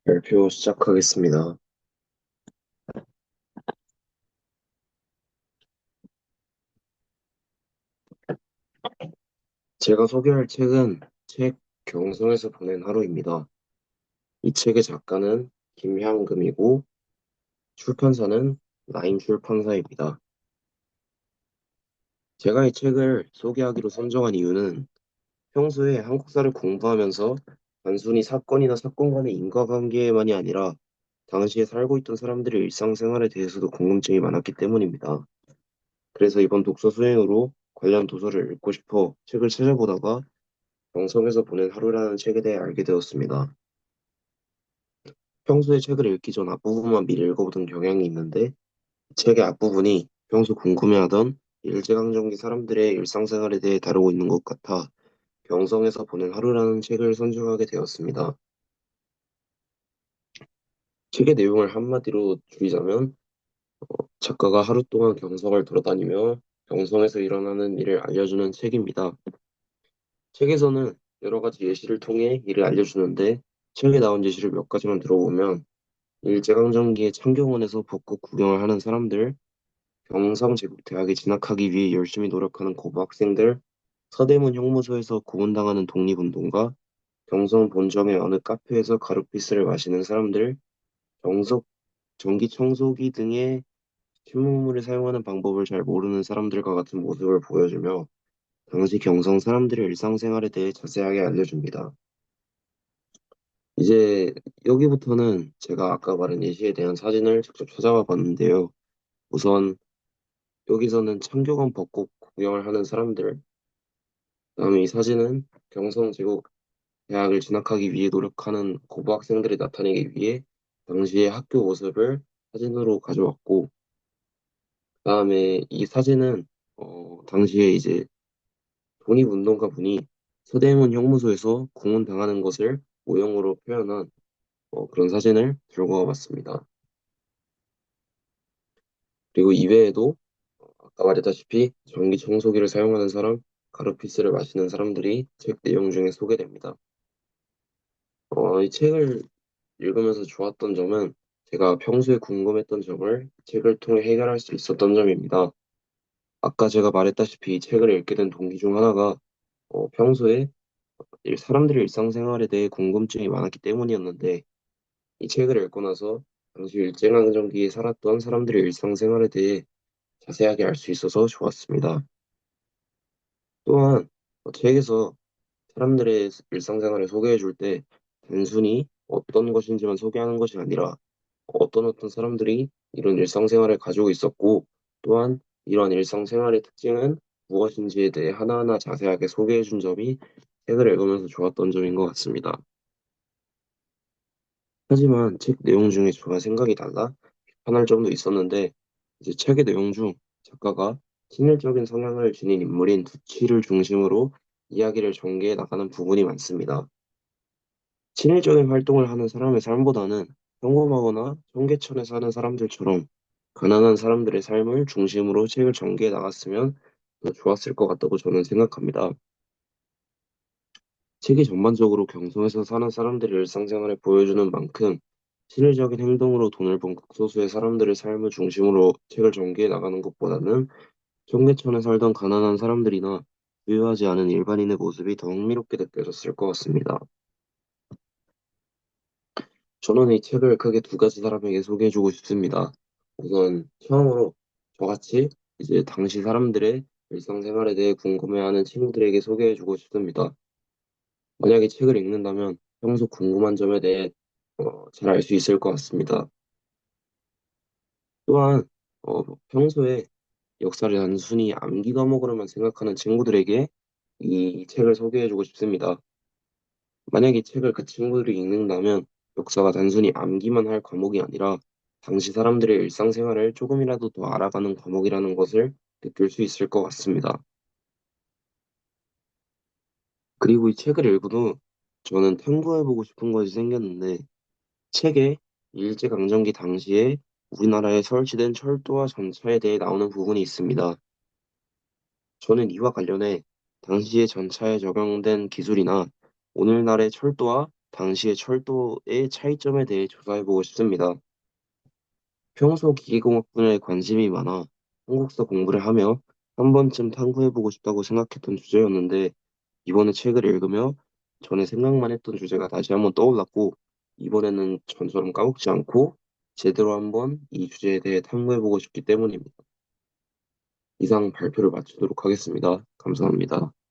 발표 시작하겠습니다. 제가 소개할 책은 책 경성에서 보낸 하루입니다. 이 책의 작가는 김향금이고 출판사는 라인 출판사입니다. 제가 이 책을 소개하기로 선정한 이유는 평소에 한국사를 공부하면서 단순히 사건이나 사건 간의 인과관계만이 아니라 당시에 살고 있던 사람들의 일상생활에 대해서도 궁금증이 많았기 때문입니다. 그래서 이번 독서 수행으로 관련 도서를 읽고 싶어 책을 찾아보다가 영성에서 보낸 하루라는 책에 대해 알게 되었습니다. 평소에 책을 읽기 전 앞부분만 미리 읽어보던 경향이 있는데 책의 앞부분이 평소 궁금해하던 일제강점기 사람들의 일상생활에 대해 다루고 있는 것 같아 경성에서 보낸 하루라는 책을 선정하게 되었습니다. 책의 내용을 한마디로 줄이자면 작가가 하루 동안 경성을 돌아다니며 경성에서 일어나는 일을 알려주는 책입니다. 책에서는 여러 가지 예시를 통해 이를 알려주는데 책에 나온 예시를 몇 가지만 들어보면 일제강점기에 창경원에서 벚꽃 구경을 하는 사람들, 경성제국대학에 진학하기 위해 열심히 노력하는 고고학생들, 서대문 형무소에서 고문당하는 독립운동가, 경성 본점의 어느 카페에서 가루피스를 마시는 사람들, 경석 전기청소기 등의 신문물을 사용하는 방법을 잘 모르는 사람들과 같은 모습을 보여주며 당시 경성 사람들의 일상생활에 대해 자세하게 알려줍니다. 이제 여기부터는 제가 아까 말한 예시에 대한 사진을 직접 찾아와 봤는데요. 우선 여기서는 창교관 벚꽃 구경을 하는 사람들, 그다음에 이 사진은 경성제국 대학을 진학하기 위해 노력하는 고고학생들이 나타내기 위해 당시의 학교 모습을 사진으로 가져왔고, 그다음에 이 사진은 당시에 이제 독립운동가 분이 서대문 형무소에서 고문당하는 것을 모형으로 표현한 그런 사진을 들고 와봤습니다. 그리고 이외에도 아까 말했다시피 전기 청소기를 사용하는 사람, 가루피스를 마시는 사람들이 책 내용 중에 소개됩니다. 이 책을 읽으면서 좋았던 점은 제가 평소에 궁금했던 점을 책을 통해 해결할 수 있었던 점입니다. 아까 제가 말했다시피 이 책을 읽게 된 동기 중 하나가 평소에 사람들의 일상생활에 대해 궁금증이 많았기 때문이었는데 이 책을 읽고 나서 당시 일제강점기에 살았던 사람들의 일상생활에 대해 자세하게 알 수 있어서 좋았습니다. 또한 책에서 사람들의 일상생활을 소개해 줄 때 단순히 어떤 것인지만 소개하는 것이 아니라 어떤 사람들이 이런 일상생활을 가지고 있었고 또한 이러한 일상생활의 특징은 무엇인지에 대해 하나하나 자세하게 소개해 준 점이 책을 읽으면서 좋았던 점인 것 같습니다. 하지만 책 내용 중에 저와 생각이 달라 비판할 점도 있었는데 이제 책의 내용 중 작가가 친일적인 성향을 지닌 인물인 두치를 중심으로 이야기를 전개해 나가는 부분이 많습니다. 친일적인 활동을 하는 사람의 삶보다는 평범하거나 청계천에 사는 사람들처럼 가난한 사람들의 삶을 중심으로 책을 전개해 나갔으면 더 좋았을 것 같다고 저는 생각합니다. 책이 전반적으로 경성에서 사는 사람들의 일상생활을 보여주는 만큼 실질적인 행동으로 돈을 번 극소수의 사람들의 삶을 중심으로 책을 전개해 나가는 것보다는 청계천에 살던 가난한 사람들이나 부유하지 않은 일반인의 모습이 더 흥미롭게 느껴졌을 것 같습니다. 저는 이 책을 크게 두 가지 사람에게 소개해주고 싶습니다. 우선 처음으로 저같이 이제 당시 사람들의 일상생활에 대해 궁금해하는 친구들에게 소개해주고 싶습니다. 만약에 책을 읽는다면 평소 궁금한 점에 대해 잘 알 수 있을 것 같습니다. 또한 평소에 역사를 단순히 암기 과목으로만 생각하는 친구들에게 이 책을 소개해주고 싶습니다. 만약 이 책을 그 친구들이 읽는다면 역사가 단순히 암기만 할 과목이 아니라 당시 사람들의 일상생활을 조금이라도 더 알아가는 과목이라는 것을 느낄 수 있을 것 같습니다. 그리고 이 책을 읽은 후 저는 탐구해보고 싶은 것이 생겼는데 책에 일제강점기 당시에 우리나라에 설치된 철도와 전차에 대해 나오는 부분이 있습니다. 저는 이와 관련해 당시의 전차에 적용된 기술이나 오늘날의 철도와 당시의 철도의 차이점에 대해 조사해보고 싶습니다. 평소 기계공학 분야에 관심이 많아 한국사 공부를 하며 한 번쯤 탐구해보고 싶다고 생각했던 주제였는데 이번에 책을 읽으며 전에 생각만 했던 주제가 다시 한번 떠올랐고 이번에는 전처럼 까먹지 않고 제대로 한번 이 주제에 대해 탐구해보고 싶기 때문입니다. 이상 발표를 마치도록 하겠습니다. 감사합니다.